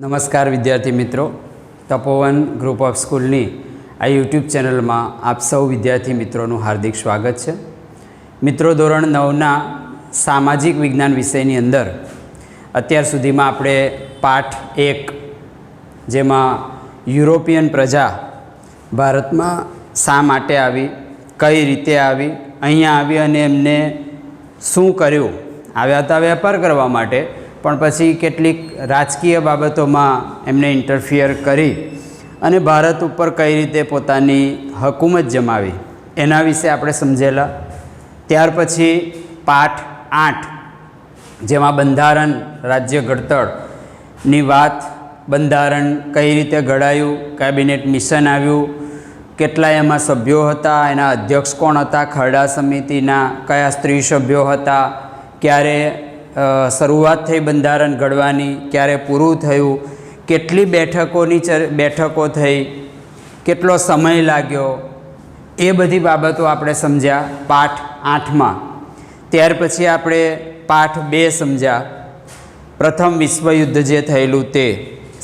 નમસ્કાર વિદ્યાર્થી મિત્રો, તપોવન ગ્રુપ ઓફ સ્કૂલની આ યુટ્યુબ ચેનલમાં આપ સૌ વિદ્યાર્થી મિત્રોનું હાર્દિક સ્વાગત છે. મિત્રો, ધોરણ 9ના સામાજિક વિજ્ઞાન વિષયની અંદર અત્યાર સુધીમાં આપણે પાઠ 1 જેમાં યુરોપિયન પ્રજા ભારતમાં શા માટે આવી, કઈ રીતે આવી, અહીંયા આવી અને એમને શું કર્યું. આવ્યા હતા વેપાર કરવા માટે, પણ પછી કેટલીક રાજકીય બાબતોમાં એમને ઇન્ટરફિયર કરી અને ભારત ઉપર કઈ રીતે પોતાની હકૂમત જમાવી એના વિશે આપણે સમજેલા. ત્યાર પછી પાઠ 8 જેમાં બંધારણ, રાજ્ય ઘડતરની વાત, બંધારણ કઈ રીતે ઘડાયું, કેબિનેટ મિશન આવ્યું, કેટલા એમાં સભ્યો હતા, એના અધ્યક્ષ કોણ હતા, ખરડા સમિતિના કયા સ્ત્રી સભ્યો હતા, ક્યારે શરૂઆત થઈ બંધારણ ઘડવાની, ક્યારે પૂરું થયું, કેટલી બેઠકો થઈ, કેટલો સમય લાગ્યો, એ બધી બાબતો આપણે સમજ્યા પાઠ 8માં. ત્યાર પછી આપણે પાઠ 2 સમજ્યા. પ્રથમ વિશ્વયુદ્ધ જે થયેલું તે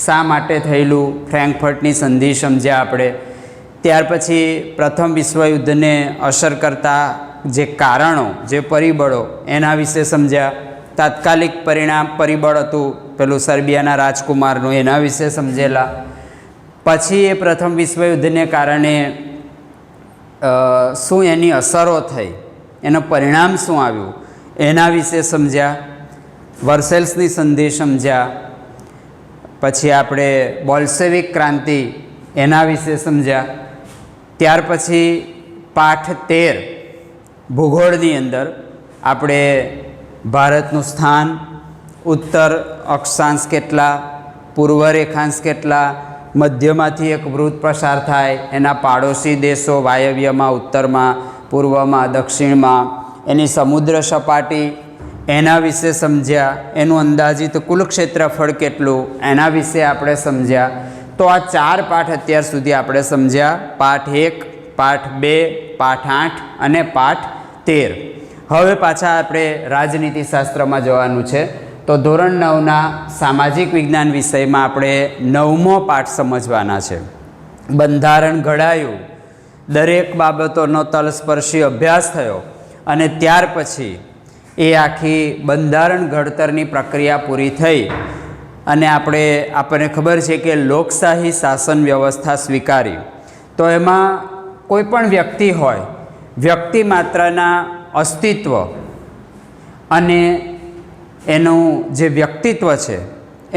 શા માટે થયેલું, ફ્રેન્કફર્ટની સંધિ સમજ્યા આપણે. ત્યાર પછી પ્રથમ વિશ્વયુદ્ધને અસર કરતા જે કારણો, જે પરિબળો, એના વિશે સમજ્યા. તાત્કાલિક પરિબળ હતું પેલું સર્બિયાના રાજકુમારનું, એના વિશે સમજેલા. પછી એ પ્રથમ વિશ્વયુદ્ધને કારણે શું એની અસરો થઈ, એનું પરિણામ શું આવ્યું, એના વિશે સમજ્યા. વર્સેલ્સની સંધિ સમજ્યા. પછી આપણે બોલ્શેવિક ક્રાંતિ એના વિશે સમજ્યા. ત્યાર પછી પાઠ 13 ભૂગોળની અંદર આપણે ભારતનું સ્થાન, ઉત્તર અક્ષાંશ કેટલા, પૂર્વ રેખાંશ કેટલા, મધ્યમાંથી એક વૃત્ત પસાર થાય, એના પાડોશી દેશો વાયવ્યમાં, ઉત્તરમાં, પૂર્વમાં, દક્ષિણમાં, એની સમુદ્ર સપાટી એના વિશે સમજ્યા. એનું અંદાજિત કુલ ક્ષેત્રફળ કેટલું એના વિશે આપણે સમજ્યા. તો આ 4 પાઠ અત્યાર સુધી આપણે સમજ્યા. પાઠ 1, પાઠ 2, પાઠ 8 અને પાઠ 13. હવે પાછા આપણે રાજનીતિ શાસ્ત્રમાં જવાનું છે. તો ધોરણ 9ના સામાજિક વિજ્ઞાન વિષયમાં આપણે 9મો પાઠ સમજવાના છે. બંધારણ ઘડાયું, દરેક બાબતોનો તલસ્પર્શી અભ્યાસ થયો અને ત્યાર પછી એ આખી બંધારણ ઘડતરની પ્રક્રિયા પૂરી થઈ અને આપણને ખબર છે કે લોકશાહી શાસન વ્યવસ્થા સ્વીકારી. તો એમાં કોઈ પણ વ્યક્તિ હોય, વ્યક્તિ માત્રના અસ્તિત્વ અને એનું જે વ્યક્તિત્વ છે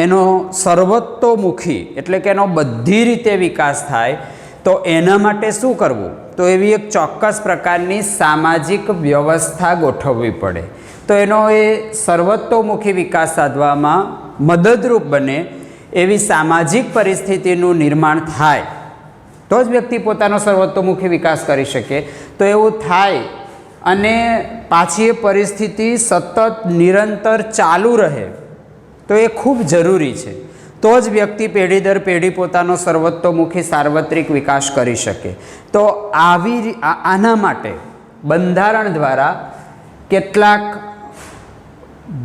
એનો સર્વતોમુખી એટલે કે એનો બધી રીતે વિકાસ થાય, તો એના માટે શું કરવું? તો એવી એક ચોક્કસ પ્રકારની સામાજિક વ્યવસ્થા ગોઠવવી પડે. તો એનો એ સર્વતોમુખી વિકાસ સાધવામાં મદદરૂપ બને એવી સામાજિક પરિસ્થિતિનું નિર્માણ થાય તો જ વ્યક્તિ પોતાનો સર્વતોમુખી વિકાસ કરી શકે. તો એવું થાય અને પાછી એ પરિસ્થિતિ સતત નિરંતર ચાલુ રહે તો એ ખૂબ જરૂરી છે. તો જ વ્યક્તિ પેઢી દર પેઢી પોતાનો સર્વતોમુખી સાર્વત્રિક વિકાસ કરી શકે. તો આના માટે બંધારણ દ્વારા કેટલાક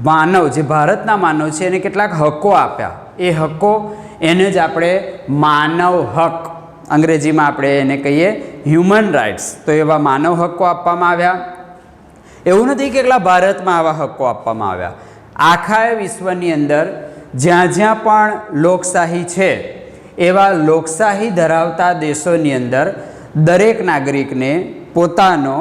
માનવ, જે ભારતના માનવ છે, એને કેટલાક હકો આપ્યા. એ હકો એને જ આપણે માનવ હક, અંગ્રેજીમાં આપણે એને કહીએ હ્યુમન રાઇટ્સ. તો એવા માનવ હકો આપવામાં આવ્યા. એવું નથી કે એકલા ભારતમાં આવા હકો આપવામાં આવ્યા. આખા વિશ્વની અંદર જ્યાં જ્યાં પણ લોકશાહી છે એવા લોકશાહી ધરાવતા દેશોની અંદર દરેક નાગરિકને પોતાનો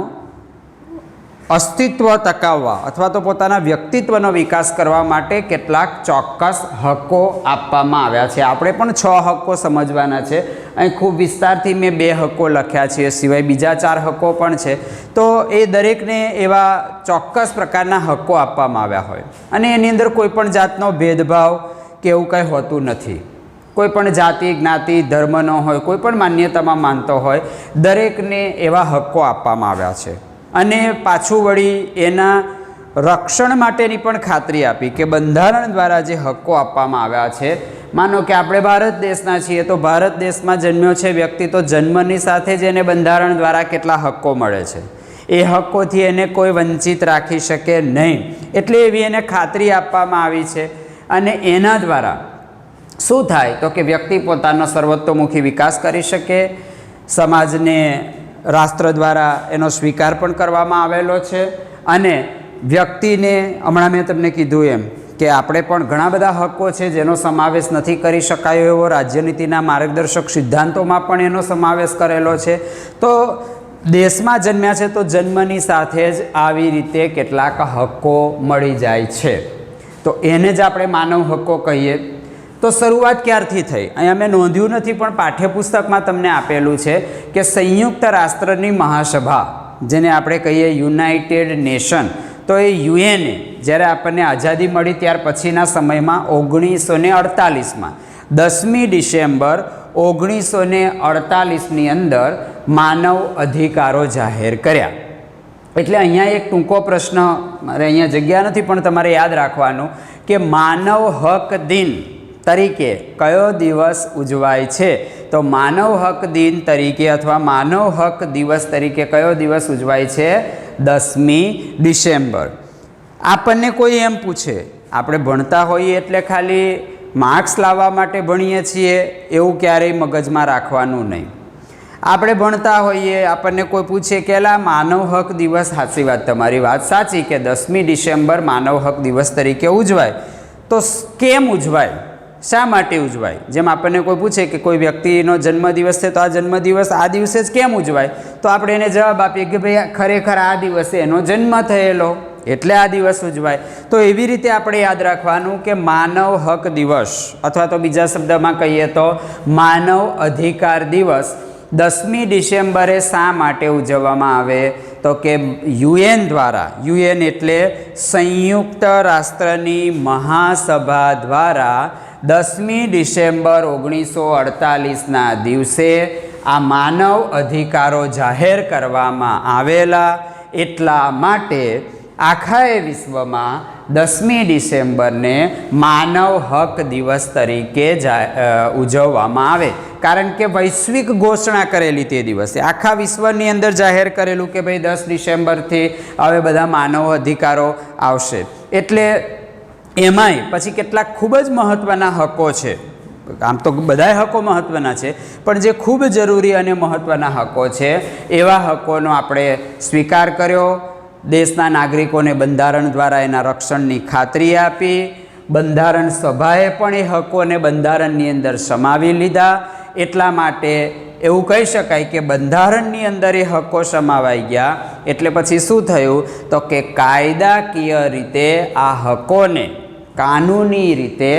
અસ્તિત્વ ટકાવવા અથવા તો પોતાના વ્યક્તિત્વનો વિકાસ કરવા માટે કેટલાક ચોક્કસ હકો આપવામાં આવ્યા છે. આપણે પણ 6 હકો સમજવાના છે. અહીં ખૂબ વિસ્તારથી મેં 2 હકો લખ્યા છે, સિવાય બીજા 4 હકો પણ છે. તો એ દરેકને એવા ચોક્કસ પ્રકારના હકો આપવામાં આવ્યા હોય અને એની અંદર કોઈ પણ જાતનો ભેદભાવ કે એવું કંઈ હોતું નથી. કોઈ પણ જાતિ, જ્ઞાતિ, ધર્મનો હોય, કોઈ પણ માન્યતામાં માનતો હોય, દરેકને એવા હકો આપવામાં આવ્યા છે. અને પાછું વળી એના રક્ષણ માટેની પણ ખાતરી આપી કે બંધારણ દ્વારા જે હકો આપવામાં આવ્યા છે, માનો કે આપણે ભારત દેશના છીએ, તો ભારત દેશમાં જન્મ્યો છે વ્યક્તિ, તો જન્મની સાથે જ એને બંધારણ દ્વારા કેટલા હકો મળે છે, એ હકોથી એને કોઈ વંચિત રાખી શકે નહીં. એટલે એવી એને ખાતરી આપવામાં આવી છે અને એના દ્વારા શું થાય તો કે વ્યક્તિ પોતાનો સર્વતોમુખી વિકાસ કરી શકે, સમાજને રાષ્ટ્ર દ્વારા એનો સ્વીકાર પણ કરવામાં આવેલો છે અને વ્યક્તિને હમણાં મેં તમને કીધું એમ કે આપણે પણ ઘણા બધા હકો છે જેનો સમાવેશ નથી કરી શકાયો એવો રાજ્યનીતિના માર્ગદર્શક સિદ્ધાંતોમાં પણ એનો સમાવેશ કરેલો છે. તો દેશમાં જન્મ્યા છે તો જન્મની સાથે જ આવી રીતે કેટલાક હકો મળી જાય છે, તો એને જ આપણે માનવ હકો કહીએ. તો શરૂઆત ક્યારથી થઈ અહીંયા મેં નોંધ્યું નથી પણ પાઠ્યપુસ્તકમાં તમને આપેલું છે કે સંયુક્ત રાષ્ટ્રની મહાસભા જેને આપણે કહીએ યુનાઇટેડ નેશન, તો એ યુએનએ જ્યારે આપણને આઝાદી મળી ત્યાર પછીના સમયમાં 1948માં 10મી ડિસેમ્બર 1948ની અંદર માનવ અધિકારો જાહેર કર્યા. એટલે અહીંયા એક ટૂંકો પ્રશ્ન, મારે અહીંયા જગ્યા નથી પણ તમારે યાદ રાખવાનું કે માનવ હક દિન તરીકે કયો દિવસ ઉજવાય છે. તો માનવ હક દિન તરીકે અથવા માનવ હક દિવસ તરીકે કયો દિવસ ઉજવાય છે? 10મી ડિસેમ્બર. આપણને કોઈ એમ પૂછે, આપણે ભણતા હોઈએ એટલે ખાલી માર્ક્સ લાવવા માટે ભણીએ છીએ એવું ક્યારેય મગજમાં રાખવાનું નહીં. આપણે ભણતા હોઈએ, આપણને કોઈ પૂછે કે લા માનવ હક દિવસ, સાચી વાત, તમારી વાત સાચી કે 10મી ડિસેમ્બર માનવ હક દિવસ તરીકે ઉજવાય. તો કેમ ઉજવાય, શા માટે ઉજવાય? જેમ આપણને કોઈ પૂછે કે કોઈ વ્યક્તિનો જન્મદિવસ છે તો આ જન્મદિવસ આ દિવસે જ કેમ ઉજવાય, તો આપણે એને જવાબ આપીએ કે ભાઈ ખરેખર આ દિવસે એનો જન્મ થયેલો એટલે આ દિવસ ઉજવાય. તો એવી રીતે આપણે યાદ રાખવાનું કે માનવ હક દિવસ અથવા તો બીજા શબ્દમાં કહીએ તો માનવ અધિકાર દિવસ 10મી ડિસેમ્બરે શા માટે ઉજવવામાં આવે? તો કે યુએન દ્વારા, યુએન એટલે સંયુક્ત રાષ્ટ્રની મહાસભા દ્વારા 10મી ડિસેમ્બર 1948ના દિવસે આ માનવ અધિકારો જાહેર કરવામાં આવેલા. એટલા માટે આખા વિશ્વમાં 10મી ડિસેમ્બરને માનવ હક દિવસ તરીકે ઉજવવામાં આવે, કારણ કે વૈશ્વિક ઘોષણા કરેલી તે દિવસે આખા વિશ્વની અંદર જાહેર કરેલું કે ભાઈ 10 ડિસેમ્બરથી હવે બધા માનવ અધિકારો આવશે. એટલે એમાંય પછી કેટલાક ખૂબ જ મહત્ત્વના હકો છે. આમ તો બધાય હકો મહત્ત્વના છે પણ જે ખૂબ જરૂરી અને મહત્ત્વના હકો છે એવા હકોનો આપણે સ્વીકાર કર્યો. દેશના નાગરિકોને બંધારણ દ્વારા એના રક્ષણની ખાતરી આપી. બંધારણ સભાએ પણ એ હકોને બંધારણની અંદર સમાવી લીધા. એટલા માટે એવું કહી શકાય કે બંધારણની અંદર એ હકો સમાવાઈ ગયા. એટલે પછી શું થયું તો કે કાયદાકીય રીતે આ હકોને કાનૂની રીતે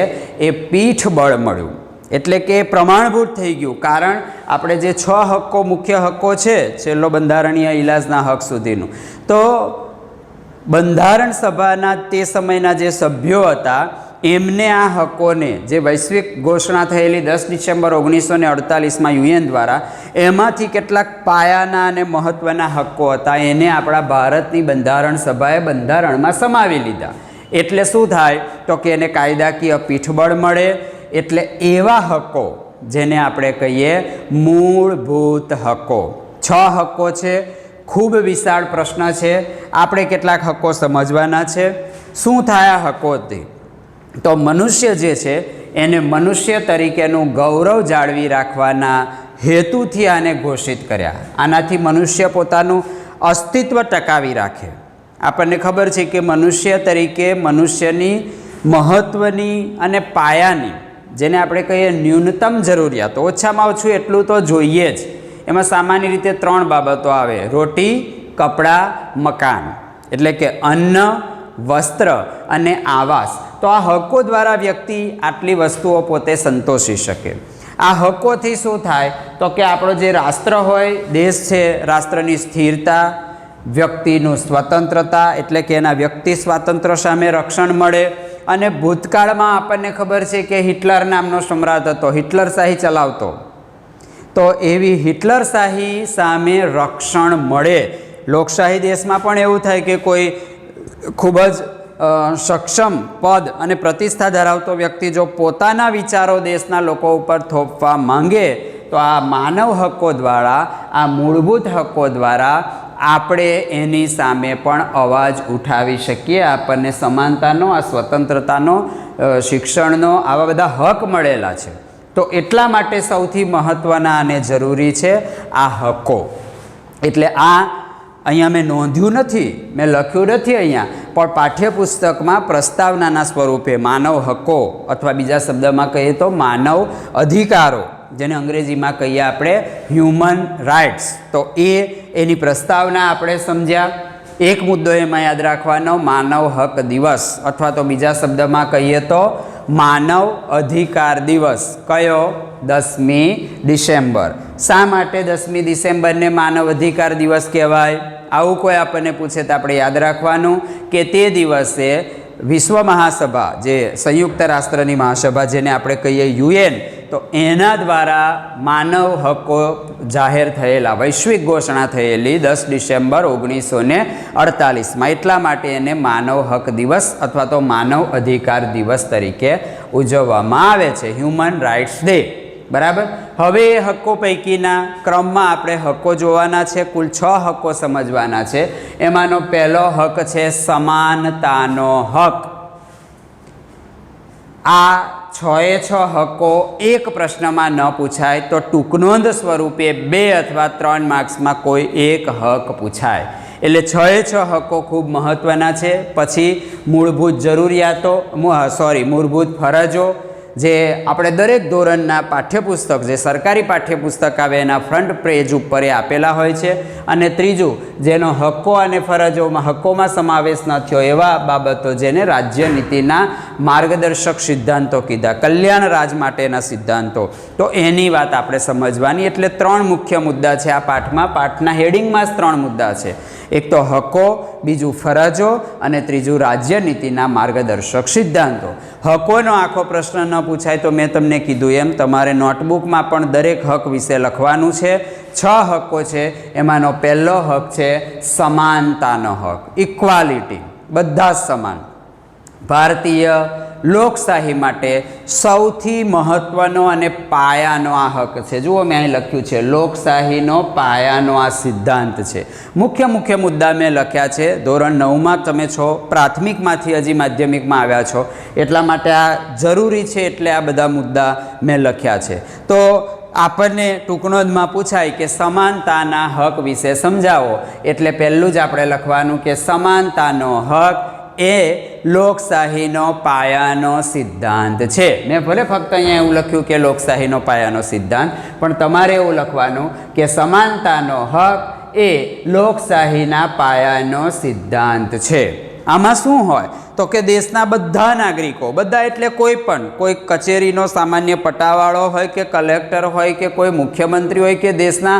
એ પીઠબળ મળ્યું, એટલે કે પ્રમાણભૂત થઈ ગયું. કારણ આપણે જે 6 હકો મુખ્ય હકો છે છેલ્લો બંધારણીય ઇલાજના હક સુધીનું, તો બંધારણ સભાના તે સમયના જે સભ્યો હતા એમને આ હકોને, જે વૈશ્વિક ઘોષણા થયેલી 10 ડિસેમ્બર 1948માં યુએન દ્વારા, એમાંથી કેટલાક પાયાના અને મહત્ત્વના હકો હતા એને આપણા ભારતની બંધારણ સભાએ બંધારણમાં સમાવી લીધા. એટલે શું થાય તો કે એને કાયદાકીય પીઠબળ મળે. એટલે એવા હકો જેને આપણે કહીએ મૂળભૂત હકો. 6 હકો છે. ખૂબ વિશાળ પ્રશ્ન છે. આપણે કેટલાક હકો સમજવાના છે. શું થાય આ હકોથી? તો મનુષ્ય જે છે એને મનુષ્ય તરીકેનું ગૌરવ જાળવી રાખવાના હેતુથી આને ઘોષિત કર્યા. આનાથી મનુષ્ય પોતાનું અસ્તિત્વ ટકાવી રાખે. આપણને ખબર છે કે મનુષ્ય તરીકે મનુષ્યની મહત્ત્વની અને પાયાની, જેને આપણે કહીએ ન્યૂનતમ જરૂરિયાતો, ઓછામાં ઓછું એટલું તો જોઈએ જ. એમાં સામાન્ય રીતે 3 બાબતો આવે: રોટી, કપડાં, મકાન. એટલે કે અન્ન, વસ્ત્ર અને આવાસ. તો આ હકો દ્વારા વ્યક્તિ આટલી વસ્તુઓ પોતે સંતોષી શકે. આ હકોથી શું થાય તો કે આપણો જે રાષ્ટ્ર હોય, દેશ છે, રાષ્ટ્રની સ્થિરતા, વ્યક્તિનું સ્વતંત્રતા એટલે કે એના વ્યક્તિ સ્વાતંત્ર્ય સામે રક્ષણ મળે. અને ભૂતકાળમાં આપણને ખબર છે કે હિટલર નામનો સમ્રાટ હતો, હિટલરશાહી ચલાવતો, તો એવી હિટલરશાહી સામે રક્ષણ મળે. લોકશાહી દેશમાં પણ એવું થાય કે કોઈ ખૂબ જ સક્ષમ પદ અને પ્રતિષ્ઠા ધરાવતો વ્યક્તિ જો પોતાના વિચારો દેશના લોકો ઉપર થોપવા માંગે તો આ માનવ હકો દ્વારા, આ મૂળભૂત હકો દ્વારા આપણે એની સામે પણ અવાજ ઉઠાવી શકીએ. આપણને સમાનતાનો, આ સ્વતંત્રતાનો શિક્ષણનો, આવા બધા હક મળેલા છે. તો એટલા માટે સૌથી મહત્ત્વના અને જરૂરી છે આ હકો. એટલે આ અહીંયા મેં નોંધ્યું નથી, મેં લખ્યું નથી અહીંયા, પણ પાઠ્યપુસ્તકમાં પ્રસ્તાવનાના સ્વરૂપે માનવ હકો અથવા બીજા શબ્દમાં કહીએ તો માનવ અધિકારો, જેને અંગ્રેજીમાં કહીએ આપણે હ્યુમન રાઇટ્સ, તો એની પ્રસ્તાવના આપણે સમજ્યા. એક મુદ્દો એમાં યાદ રાખવાનો, માનવ હક દિવસ, અથવા તો બીજા શબ્દમાં કહીએ તો માનવ અધિકાર દિવસ. કયો? 10મી ડિસેમ્બર. શા માટે 10મી ડિસેમ્બરને માનવ અધિકાર દિવસ કહેવાય? આવું કોઈ આપણને પૂછે તો આપણે યાદ રાખવાનું કે તે દિવસે વિશ્વ મહાસભા, જે સંયુક્ત રાષ્ટ્રની મહાસભા જેને આપણે કહીએ UN, તો એના દ્વારા માનવ હકો જાહેર થયેલા, વૈશ્વિક ઘોષણા થયેલી 10 ડિસેમ્બર 1948માં. એટલા માટે એને માનવ હક દિવસ અથવા તો માનવ અધિકાર દિવસ તરીકે ઉજવવામાં આવે છે, હ્યુમન રાઇટ્સ ડે. બરાબર. હવે એ હકો પૈકીના ક્રમમાં આપણે હકો જોવાના છે. કુલ 6 હકો સમજવાના છે. એમાંનો પહેલો હક છે સમાનતાનો હક. આ 6 હકો એક પ્રશ્નમાં ન પૂછાય તો ટૂંકનોંધ સ્વરૂપે 2 અથવા 3 માર્ક્સમાં કોઈ એક હક પૂછાય. એટલે 6 હકો ખૂબ મહત્ત્વના છે. પછી મૂળભૂત જરૂરિયાતો, મૂળભૂત ફરજો, જે આપણે દરેક ધોરણના પાઠ્યપુસ્તક, જે સરકારી પાઠ્યપુસ્તક આવે એના ફ્રન્ટ પેજ ઉપર એ આપેલા હોય છે. અને ત્રીજું, જેનો હક્કો અને ફરજોમાં હક્કોમાં સમાવેશ ન થયો એવા બાબતો, જેને રાજ્ય નીતિના માર્ગદર્શક સિદ્ધાંતો કીધા, કલ્યાણ રાજ માટેના સિદ્ધાંતો, તો એની વાત આપણે સમજવાની. એટલે 3 મુખ્ય મુદ્દા છે આ પાઠમાં. પાઠના હેડિંગમાં જ 3 મુદ્દા છે. એક તો હકો, બીજું ફરજો અને ત્રીજું રાજ્ય નીતિના માર્ગદર્શક સિદ્ધાંતો. હકોનો આખો પ્રશ્ન ન પૂછાય તો મેં તમને કીધું એમ તમારે નોટબુકમાં પણ દરેક હક વિશે લખવાનું છે. 6 હકો છે. એમાંનો પહેલો હક છે સમાનતાનો હક, ઇક્વાલિટી, બધા જ સમાન. ભારતીય લોકશાહી માટે સૌથી મહત્ત્વનો અને પાયાનો આ હક છે. જુઓ, મેં અહીં લખ્યું છે લોકશાહીનો પાયાનો આ સિદ્ધાંત છે. મુખ્ય મુદ્દા મેં લખ્યા છે. ધોરણ 9માં તમે છો, પ્રાથમિકમાંથી હજી માધ્યમિકમાં આવ્યા છો, એટલા માટે આ જરૂરી છે. એટલે આ બધા મુદ્દા મેં લખ્યા છે. તો આપણને ટૂંકનોંધમાં પૂછાય કે સમાનતાના હક વિશે સમજાવો, એટલે પહેલું જ આપણે લખવાનું કે સમાનતાનો હક એ લોકશાહીનો પાયાનો સિદ્ધાંત છે. મેં ભલે ફક્ત અહીંયા એવું લખ્યું કે લોકશાહીનો પાયાનો સિદ્ધાંત, પણ તમારે એવું લખવાનું કે સમાનતાનો હક એ લોકશાહીના પાયાનો સિદ્ધાંત છે. આમાં શું હોય તો કે દેશના બધા નાગરિકો, બધા એટલે કોઈ કચેરીનો સામાન્ય પટાવાળો હોય કે કલેક્ટર હોય કે કોઈ મુખ્યમંત્રી હોય કે દેશના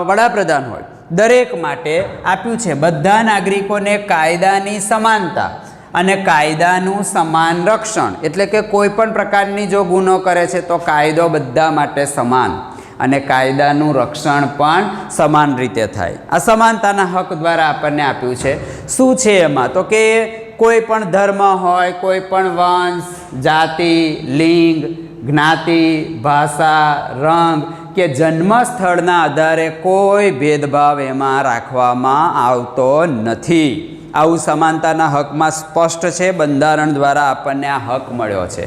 વડાપ્રધાન હોય, દરેક માટે આપ્યું છે બધા નાગરિકોને કાયદાની સમાનતા અને કાયદાનું સમાન રક્ષણ. એટલે કે કોઈ પણ પ્રકારની જો ગુનો કરે છે તો કાયદો બધા માટે સમાન અને કાયદાનું રક્ષણ પણ સમાન રીતે થાય. આ સમાનતાના હક દ્વારા આપણને આપ્યું છે. શું છે એમાં તો કે કોઈ પણ ધર્મ હોય, કોઈ પણ વંશ, જાતિ, લિંગ, જ્ઞાતિ, ભાષા, રંગ કે જન્મ સ્થળના આધારે કોઈ ભેદભાવ એમાં રાખવામાં આવતો નથી. આવું સમાનતાના હકમાં સ્પષ્ટ છે. બંધારણ દ્વારા આપણને આ હક મળ્યો છે.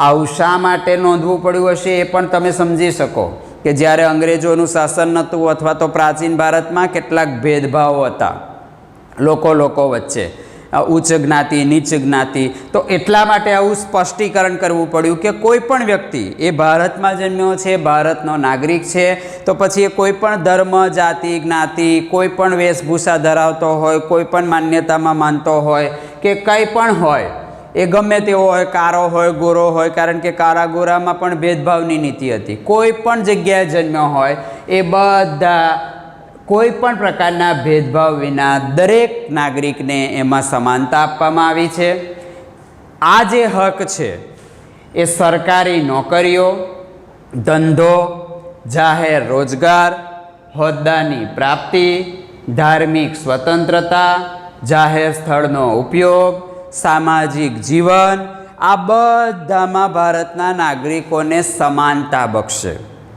આવું શા માટે નોંધવું પડ્યું હશે એ પણ તમે સમજી શકો કે જ્યારે અંગ્રેજોનું શાસન નહોતું અથવા તો પ્રાચીન ભારતમાં કેટલાક ભેદભાવો હતા લોકો વચ્ચે, ઉચ્ચ જ્ઞાતિ, નીચ જ્ઞાતિ. તો એટલા માટે આવું સ્પષ્ટીકરણ કરવું પડ્યું કે કોઈ પણ વ્યક્તિ એ ભારતમાં જન્મ્યો છે, ભારતનો નાગરિક છે, તો પછી એ કોઈ પણ ધર્મ, જાતિ, જ્ઞાતિ, કોઈ પણ વેશભૂષા ધરાવતો હોય, કોઈ પણ માન્યતામાં માનતો હોય કે કંઈ પણ હોય, એ ગમે તેવો હોય, કારો હોય, ગોરો હોય, કારણ કે કારા ગોરામાં પણ ભેદભાવની નીતિ હતી. કોઈ પણ જગ્યાએ જન્મ્યો હોય એ બધા કોઈ પણ પ્રકારના ભેદભાવ વિના દરેક નાગરિકને એમાં સમાનતા આપવામાં આવી છે. આ જે હક છે એ સરકારી નોકરીઓ, ધંધો, જાહેર રોજગાર, હોદ્દાની પ્રાપ્તિ, ધાર્મિક સ્વતંત્રતા, જાહેર સ્થળનો ઉપયોગ, સામાજિક જીવન, આ બધામાં ભારતના નાગરિકોને સમાનતા બક્ષે.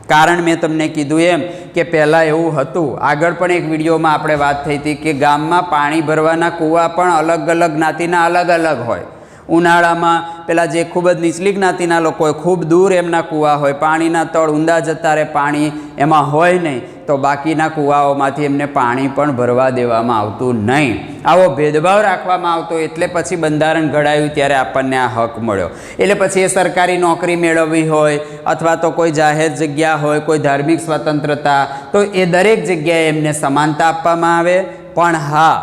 કારણ મેં તમને કીધું એમ કે પહેલાં એવું હતું, આગળ પણ એક વિડીયોમાં આપણે વાત થઈ હતી કે ગામમાં પાણી ભરવાના કૂવા પણ અલગ અલગ જ્ઞાતિના અલગ અલગ હોય. ઉનાળામાં પેલા જે ખૂબ જ નીચલી જ્ઞાતિના લોકો હોય, ખૂબ દૂર એમના કૂવા હોય, પાણીના તળ ઊંડા જતા રહે, પાણી એમાં હોય નહીં, તો બાકીના કૂવાઓમાંથી એમને પાણી પણ ભરવા દેવામાં આવતું નહીં. આવો ભેદભાવ રાખવામાં આવતો, એટલે પછી બંધારણ ઘડાયું ત્યારે આપણને આ હક મળ્યો. એટલે પછી એ સરકારી નોકરી મેળવવી હોય અથવા તો કોઈ જાહેર જગ્યા હોય, કોઈ ધાર્મિક સ્વતંત્રતા, તો એ દરેક જગ્યાએ એમને સમાનતા આપવામાં આવે. પણ હા,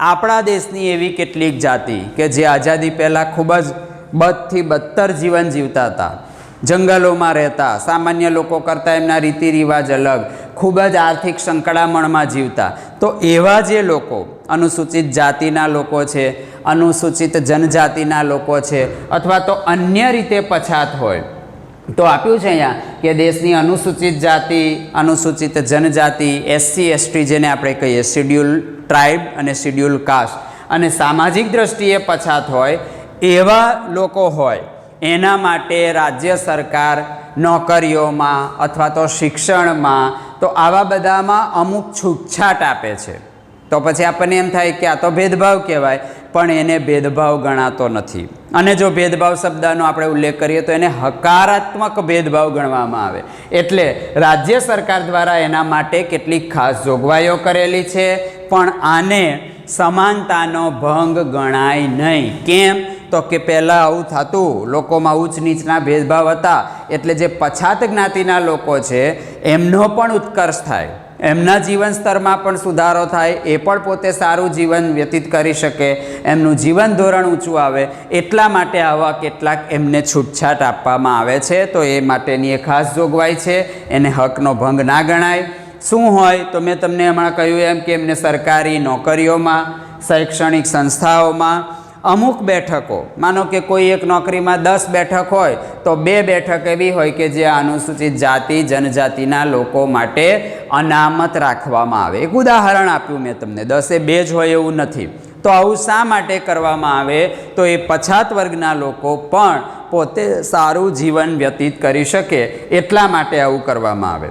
આપણા દેશની એવી કેટલીક જાતિ કે જે આઝાદી પહેલાં ખૂબ જ બદથી બદતર જીવન જીવતા હતા, જંગલોમાં રહેતા, સામાન્ય લોકો કરતાં એમના રીતિ રિવાજ અલગ, ખૂબ જ આર્થિક સંકળામણમાં જીવતા, તો એવા જે લોકો અનુસૂચિત જાતિના લોકો છે, અનુસૂચિત જનજાતિના લોકો છે, અથવા તો અન્ય રીતે પછાત હોય, તો આપ્યું છે અહીંયા કે દેશની અનુસૂચિત જાતિ, અનુસૂચિત જનજાતિ, SC ST જેને આપણે કહીએ શિડ્યુલ ટ્રાઇબ અને શિડ્યુલ કાસ્ટ, અને સામાજિક દ્રષ્ટિએ પછાત હોય એવા લોકો હોય, એના માટે રાજ્ય સરકાર નોકરીઓમાં અથવા તો શિક્ષણમાં, તો આવા બધામાં અમુક છૂટછાટ આપે છે. તો પછી આપણને એમ થાય કે આ તો ભેદભાવ કહેવાય, પણ એને ભેદભાવ ગણાતો નથી. અને જો ભેદભાવ શબ્દનો આપણે ઉલ્લેખ કરીએ તો એને હકારાત્મક ભેદભાવ ગણવામાં આવે. એટલે રાજ્ય સરકાર દ્વારા એના માટે કેટલીક ખાસ જોગવાઈઓ કરેલી છે, પણ આને સમાનતાનો ભંગ ગણાય નહીં. કેમ? તો કે પહેલાં આવું થતું, લોકોમાં ઊંચ નીચના ભેદભાવ હતા, એટલે જે પછાત જ્ઞાતિના લોકો છે એમનો પણ ઉત્કર્ષ થાય, એમના જીવન સ્તરમાં પણ સુધારો થાય, એ પણ પોતે સારું જીવન વ્યતીત કરી શકે, એમનું જીવન ધોરણ ઊંચું આવે, એટલા માટે આવા કેટલાક એમને છૂટછાટ આપવામાં આવે છે. તો એ માટેની એ ખાસ જોગવાઈ છે, એને હકનો ભંગ ના ગણાય. શું હોય? તો મેં તમને હમણાં કહ્યું એમ કે એમને સરકારી નોકરીઓમાં, શૈક્ષણિક સંસ્થાઓમાં અમુક બેઠકો, માનો કે કોઈ એક નોકરીમાં 10 બેઠક હોય, તો 2 બેઠક એવી હોય કે જે અનુસૂચિત જાતિ જનજાતિના લોકો માટે અનામત રાખવામાં આવે. એક ઉદાહરણ આપ્યું મેં તમને, 10એ 2 જ હોય એવું નથી. તો આવું શા માટે કરવામાં આવે? તો એ પછાત વર્ગના લોકો પણ પોતે સારું જીવન વ્યતીત કરી શકે એટલા માટે આવું કરવામાં આવે.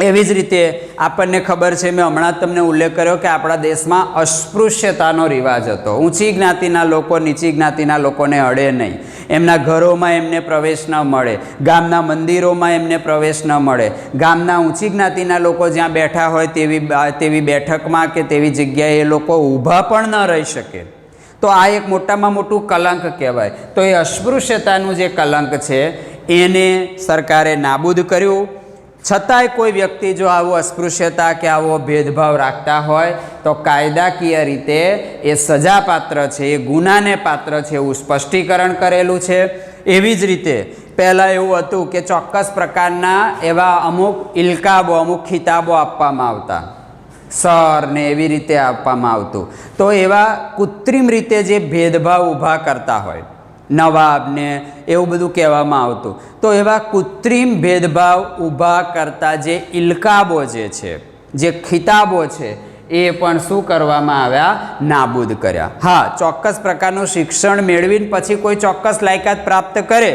એવી જ રીતે આપણને ખબર છે, મેં હમણાં જ તમને ઉલ્લેખ કર્યો કે આપણા દેશમાં અસ્પૃશ્યતાનો રિવાજ હતો. ઊંચી જ્ઞાતિના લોકો નીચી જ્ઞાતિના લોકોને અડે નહીં, એમના ઘરોમાં એમને પ્રવેશ ન મળે, ગામના મંદિરોમાં એમને પ્રવેશ ન મળે, ગામના ઊંચી જ્ઞાતિના લોકો જ્યાં બેઠા હોય તેવી બેઠકમાં કે તેવી જગ્યાએ એ લોકો ઊભા પણ ન રહી શકે. તો આ એક મોટામાં મોટું કલંક કહેવાય. તો એ અસ્પૃશ્યતાનું જે કલંક છે એને સરકારે નાબૂદ કર્યું. છતાંય કોઈ વ્યક્તિ જો આવું અસ્પૃશ્યતા કે આવો ભેદભાવ રાખતા હોય તો કાયદાકીય રીતે એ સજાપાત્ર છે, એ ગુનાને પાત્ર છે, એવું સ્પષ્ટીકરણ કરેલું છે. એવી જ રીતે પહેલાં એવું હતું કે ચોક્કસ પ્રકારના એવા અમુક ઇલકાબો, અમુક ખિતાબો આપવામાં આવતા, સર ને એવી રીતે આપવામાં આવતું. તો એવા કૃત્રિમ રીતે જે ભેદભાવ ઊભા કરતા હોય, નવાબ ને એવું બધું કહેવામાં આવતું, તો એવા કૃત્રિમ ભેદભાવ ઊભા કરતા જે ઇલકાબો જે છે, જે ખિતાબો છે, એ પણ શું કરવામાં આવ્યા? નાબૂદ કર્યા. હા, ચોક્કસ પ્રકારનું શિક્ષણ મેળવીને પછી કોઈ ચોક્કસ લાયકાત પ્રાપ્ત કરે,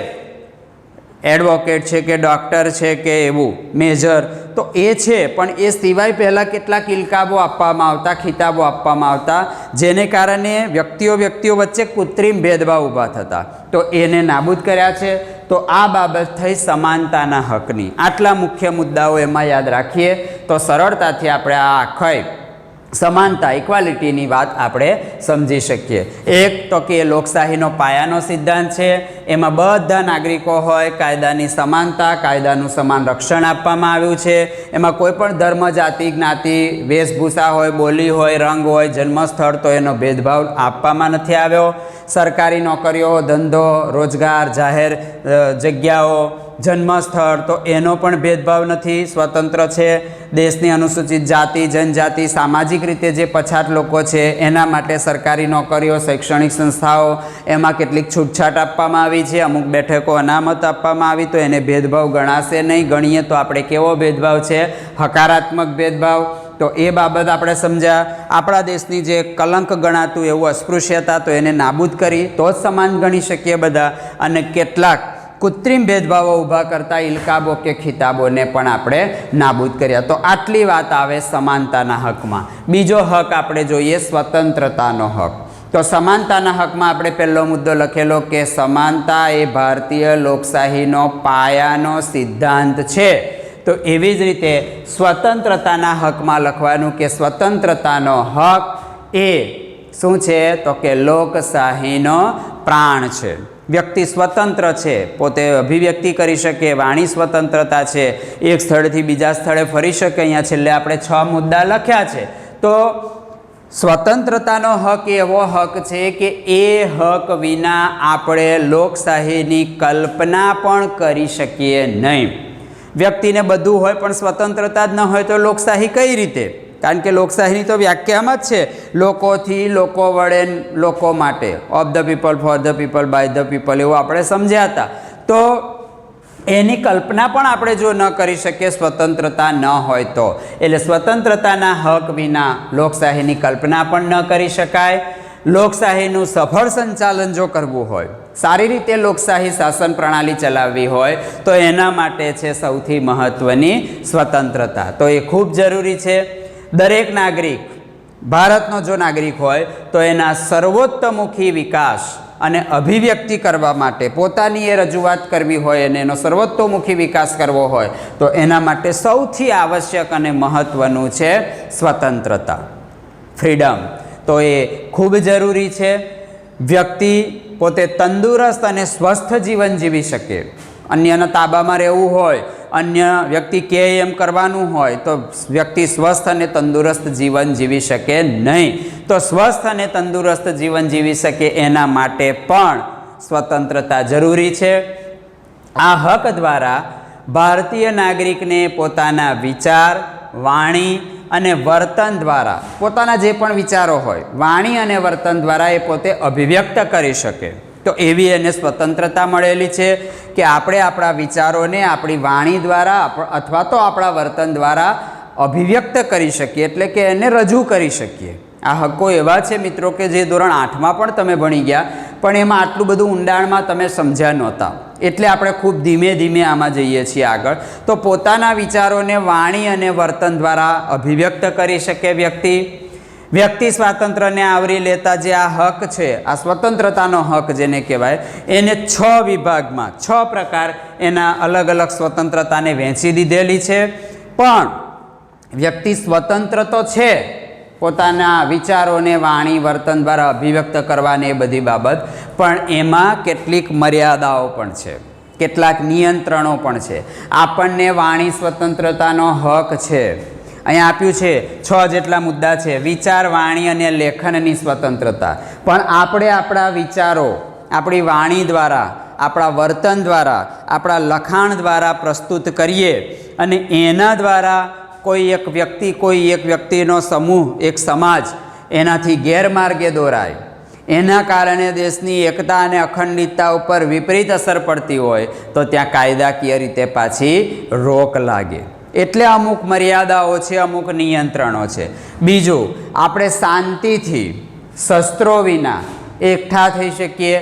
એડવોકેટ છે કે ડૉક્ટર છે કે એવું મેજર, તો એ છે, પણ એ સિવાય પહેલાં કેટલાક ઇલકાબો આપવામાં આવતા, ખિતાબો આપવામાં આવતા, જેને કારણે વ્યક્તિઓ વચ્ચે કૃત્રિમ ભેદભાવ ઊભા થતા. તો એને નાબૂદ કર્યા છે. તો આ બાબત થઈ સમાનતાના હકની. આટલા મુખ્ય મુદ્દાઓ એમાં યાદ રાખીએ તો સરળતાથી આપણે આ આખી સમાનતા, ઇક્વાલિટીની વાત આપણે સમજી શકીએ. એક તો કે લોકશાહીનો પાયાનો સિદ્ધાંત છે, એમાં બધા નાગરિકો હોય, કાયદાની સમાનતા, કાયદાનું સમાન રક્ષણ આપવામાં આવ્યું છે. એમાં કોઈ પણ ધર્મ, જાતિ, જ્ઞાતિ, વેશભૂષા હોય, બોલી હોય, રંગ હોય, જન્મસ્થળ, તો એનો ભેદભાવ આપવામાં નથી આવ્યો. સરકારી નોકરીઓ, ધંધો, રોજગાર, જાહેર જગ્યાઓ, જન્મસ્થળ, તો એનો પણ ભેદભાવ નથી, સ્વતંત્ર છે. દેશની અનુસૂચિત જાતિ જનજાતિ, સામાજિક રીતે જે પછાત લોકો છે એના માટે સરકારી નોકરીઓ, શૈક્ષણિક સંસ્થાઓ, એમાં કેટલીક છૂટછાટ આપવામાં આવી છે. અમુક બેઠકો અનામત આપવામાં આવી, તો એને ભેદભાવ ગણાશે નહીં. ગણીએ તો આપણે કેવો ભેદભાવ છે? હકારાત્મક ભેદભાવ. તો એ બાબત આપણે સમજ્યા. આપણા દેશની જે કલંક ગણાતું એવું અસ્પૃશ્યતા, તો એને નાબૂદ કરી તો જ સમાન ગણી શકીએ બધા. અને કેટલાક કૃત્રિમ ભેદભાવો ઊભા કરતા ઇલકાબો કે ખિતાબોને પણ આપણે નાબૂદ કર્યા. તો આટલી વાત આવે સમાનતાના હકમાં. બીજો હક આપણે જોઈએ સ્વતંત્રતાનો હક. તો સમાનતાના હકમાં આપણે પહેલો મુદ્દો લખેલો કે સમાનતા એ ભારતીય લોકશાહીનો પાયાનો સિદ્ધાંત છે. તો એવી જ રીતે સ્વતંત્રતાના હકમાં લખવાનું કે સ્વતંત્રતાનો હક એ શું છે? તો કે લોકશાહીનો પ્રાણ છે. વ્યક્તિ સ્વતંત્ર છે, પોતે અભિવ્યક્તિ કરી શકે, વાણી સ્વતંત્રતા છે, એક સ્થળેથી બીજા સ્થળે ફરી શકે. અહીંયા છેલ્લે આપણે 6 મુદ્દા લખ્યા છે. તો સ્વતંત્રતાનો હક એવો હક છે કે એ હક વિના આપણે લોકશાહીની કલ્પના પણ કરી શકીએ નહીં. વ્યક્તિને બધું હોય પણ સ્વતંત્રતા જ ન હોય તો લોકશાહી કઈ રીતે? કારણ કે લોકશાહીની તો વ્યાખ્યામાં જ છે લોકોથી, લોકો વડે, લોકો માટે, of the people, for the people, by the people, એવું આપણે સમજ્યા હતા. તો એની કલ્પના પણ આપણે જો ન કરી શકીએ સ્વતંત્રતા ન હોય તો, એટલે સ્વતંત્રતાના હક વિના લોકશાહીની કલ્પના પણ ન કરી શકાય. લોકશાહીનું સફળ સંચાલન જો કરવું હોય, સારી રીતે લોકશાહી શાસન પ્રણાલી ચલાવવી હોય તો એના માટે છે સૌથી મહત્ત્વની સ્વતંત્રતા. તો એ ખૂબ જરૂરી છે. દરેક નાગરિક, ભારતનો જો નાગરિક હોય તો એના સર્વોત્તમુખી વિકાસ અને અભિવ્યક્તિ કરવા માટે, પોતાની એ રજૂઆત કરવી હોય અને એનો સર્વોત્તોમુખી વિકાસ કરવો હોય તો એના માટે સૌથી આવશ્યક અને મહત્ત્વનું છે સ્વતંત્રતા, ફ્રીડમ. તો એ ખૂબ જરૂરી છે. વ્યક્તિ પોતે તંદુરસ્ત અને સ્વસ્થ જીવન જીવી શકે. અન્યના તાબામાં રહેવું હોય, અન્ય વ્યક્તિ કે એમ કરવાનું હોય તો વ્યક્તિ સ્વસ્થ અને તંદુરસ્ત જીવન જીવી શકે નહીં. તો સ્વસ્થ અને તંદુરસ્ત જીવન જીવી શકે એના માટે પણ સ્વતંત્રતા જરૂરી છે. આ હક દ્વારા ભારતીય નાગરિકને પોતાના વિચાર, વાણી અને વર્તન દ્વારા, પોતાના જે પણ વિચારો હોય, વાણી અને વર્તન દ્વારા એ પોતે અભિવ્યક્ત કરી શકે. તો એવી એને સ્વતંત્રતા મળેલી છે કે આપણે આપણા વિચારોને આપણી વાણી દ્વારા અથવા તો આપણા વર્તન દ્વારા અભિવ્યક્ત કરી શકીએ, એટલે કે એને રજૂ કરી શકીએ. આ હક્કો એવા છે મિત્રો કે જે ધોરણ 8માં પણ તમે ભણી ગયા, પણ એમાં આટલું બધું ઊંડાણમાં તમે સમજ્યા નહોતા. એટલે આપણે ખૂબ ધીમે ધીમે આમાં જઈએ છીએ આગળ. તો પોતાના વિચારોને વાણી અને વર્તન દ્વારા અભિવ્યક્ત કરી શકે વ્યક્તિ સ્વાતંત્ર્યને આવરી લેતા જે આ હક છે, આ સ્વતંત્રતાનો હક જેને કહેવાય, એને 6 વિભાગમાં 6 પ્રકાર એના અલગ અલગ સ્વતંત્રતાને વહેંચી દીધેલી છે. પણ વ્યક્તિ સ્વતંત્ર તો છે પોતાના વિચારોને વાણી વર્તન દ્વારા અભિવ્યક્ત કરવાની એ બધી બાબત, પણ એમાં કેટલીક મર્યાદાઓ પણ છે, કેટલાક નિયંત્રણો પણ છે. આપણને વાણી સ્વતંત્રતાનો હક છે. અહીંયા આપ્યું છે 6 જેટલા મુદ્દા છે. વિચાર, વાણી અને લેખનની સ્વતંત્રતા. પણ આપણે આપણા વિચારો આપણી વાણી દ્વારા, આપણા વર્તન દ્વારા, આપણા લખાણ દ્વારા પ્રસ્તુત કરીએ અને એના દ્વારા કોઈ એક વ્યક્તિનો સમૂહ, એક સમાજ એનાથી ગેરમાર્ગે દોરાય, એના કારણે દેશની એકતા અને અખંડિતતા ઉપર વિપરીત અસર પડતી હોય તો ત્યાં કાયદાકીય રીતે પાછી રોક લાગે. એટલે અમુક મર્યાદાઓ છે, અમુક નિયંત્રણો છે. બીજું, આપણે શાંતિથી શસ્ત્રો વિના એકઠા થઈ શકીએ,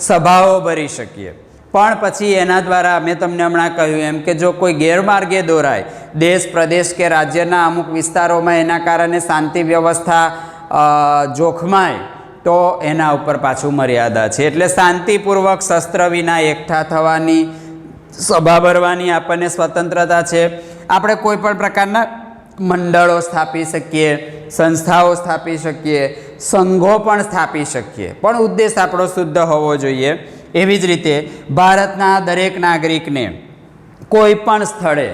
સભાઓ ભરી શકીએ. પણ પછી એના દ્વારા મેં તમને હમણાં કહ્યું એમ કે જો કોઈ ગેરમાર્ગે દોરાય, દેશ, પ્રદેશ કે રાજ્યના અમુક વિસ્તારોમાં એના કારણે શાંતિ વ્યવસ્થા જોખમાય તો એના ઉપર પાછું મર્યાદા છે. એટલે શાંતિપૂર્વક શસ્ત્ર વિના એકઠા થવાની, સભા ભરવાની આપણને સ્વતંત્રતા છે. આપણે કોઈ પણ પ્રકારના મંડળો સ્થાપી શકીએ, સંસ્થાઓ સ્થાપી શકીએ, સંઘો પણ સ્થાપી શકીએ, પણ ઉદ્દેશ આપણો શુદ્ધ હોવો જોઈએ. એવી જ રીતે ભારતના દરેક નાગરિકને કોઈ પણ સ્થળે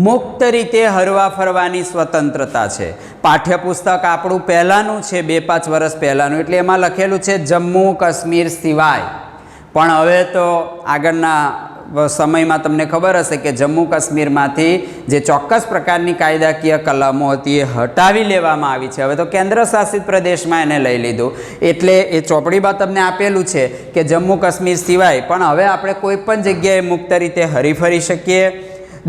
મુક્ત રીતે હરવા ફરવાની સ્વતંત્રતા છે. પાઠ્યપુસ્તક આપણું પહેલાંનું છે, 2-5 વર્ષ પહેલાંનું, એટલે એમાં લખેલું છે જમ્મુ કાશ્મીર સિવાય. પણ હવે તો આગળના સમયમાં તમને ખબર હશે કે જમ્મુ કાશ્મીરમાંથી જે ચોક્કસ પ્રકારની કાયદાકીય કલમો હતી એ હટાવી લેવામાં આવી છે. હવે તો કેન્દ્ર શાસિત પ્રદેશમાં એને લઈ લીધું. એટલે એ ચોપડીમાં તમને આપેલું છે કે જમ્મુ કાશ્મીર સિવાય પણ હવે આપણે કોઈ પણ જગ્યાએ મુક્ત રીતે હરીફરી શકીએ.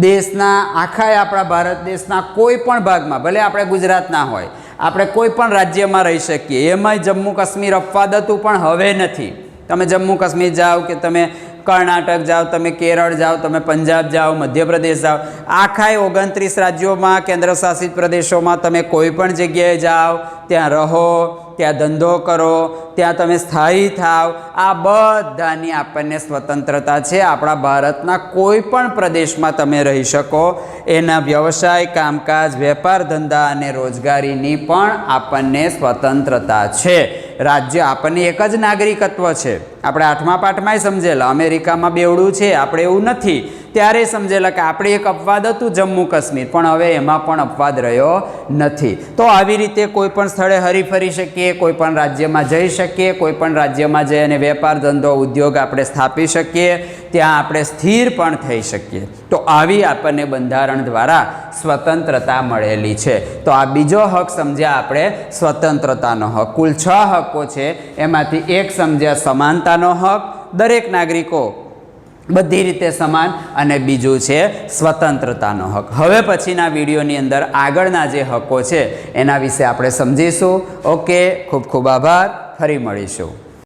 દેશના આપણા ભારત દેશના કોઈ પણ ભાગમાં, ભલે આપણે ગુજરાતના હોય, આપણે કોઈ પણ રાજ્યમાં રહી શકીએ. એમાંય જમ્મુ કાશ્મીર અપવાદ હતું પણ હવે નથી. તમે જમ્મુ કાશ્મીર જાઓ કે તમે કર્ણાટક જાઓ, તમે કેરળ જાઓ, તમે પંજાબ જાઓ, મધ્યપ્રદેશ જાઓ, આખાય 29 રાજ્યોમાં, કેન્દ્ર શાસિત પ્રદેશોમાં તમે કોઈ પણ જગ્યાએ જાઓ, ત્યાં રહો, ત્યાં ધંધો કરો, ત્યાં તમે સ્થાયી થાવ, આ બધાની આપણને સ્વતંત્રતા છે. આપણા ભારતના કોઈ પણ પ્રદેશમાં તમે રહી શકો, એના વ્યવસાય, કામકાજ, વેપાર ધંધા અને રોજગારીની પણ આપણને સ્વતંત્રતા છે. રાજ્ય આપણને એક જ નાગરિકત્વ છે. આપણે 8મા પાઠમાંય સમજેલા, અમેરિકામાં બેવડું છે, આપણે એવું નથી. ત્યારે સમજેલા કે આપણે એક અપવાદ હતું જમ્મુ કાશ્મીર, પણ હવે એમાં પણ અપવાદ રહ્યો નથી. તો આવી રીતે કોઈ પણ સ્થળે હરીફરી શકીએ, કોઈ પણ રાજ્યમાં જઈ શકીએ, કોઈ પણ રાજ્યમાં જઈ અને વેપાર ધંધો ઉદ્યોગ આપણે સ્થાપી શકીએ, ત્યાં આપણે સ્થિર પણ થઈ શકીએ. તો આવી આપણને બંધારણ દ્વારા સ્વતંત્રતા મળેલી છે. તો આ બીજો હક સમજ્યા આપણે, સ્વતંત્રતાનો હક. કુલ 6 હકો છે, એમાંથી એક સમજ્યા સમાનતાનો હક, દરેક નાગરિકો બધી રીતે સમાન, અને બીજું છે સ્વતંત્રતાનો હક. હવે પછીના વિડીયોની અંદર આગળના જે હકો છે એના વિશે આપણે સમજીશું. ઓકે, ખૂબ ખૂબ આભાર. ફરી મળીશું.